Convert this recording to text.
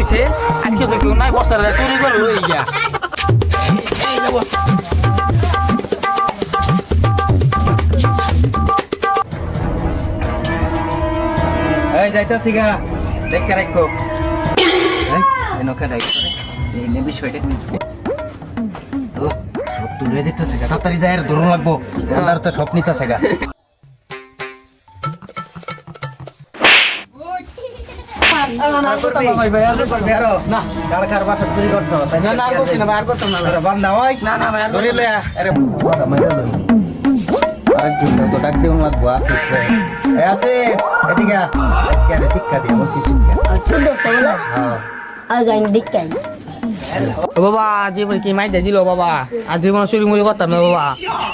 হয়েছে আজকে তো কেউ নাই বস্তা চুরি করে লই গিয়া এই যাবো এই যাইতাছি গা দেখতে রাখো এই এনকা ডাইক করে এই নে বিষয়টা তো সব তুলে দিতেছে গা তাড়াতাড়ি যাই আর ধরন লাগবো এন্দার তো সব নিতেছে গা বান্ধা হয় না না ভাই ধরে লয়া আরে আরেকদিন তো ডাক দেউন লাগবো আছে আছে এদিকে আজকে শিক্ষা দিয়ে বসি শিক্ষা ছোট সবলা হ্যাঁ আজ আইন দেখাই ও বাবা জীবন কি মাইতে দিল বাবা আর জীবন চুরি মুড়ি করতাম না বাবা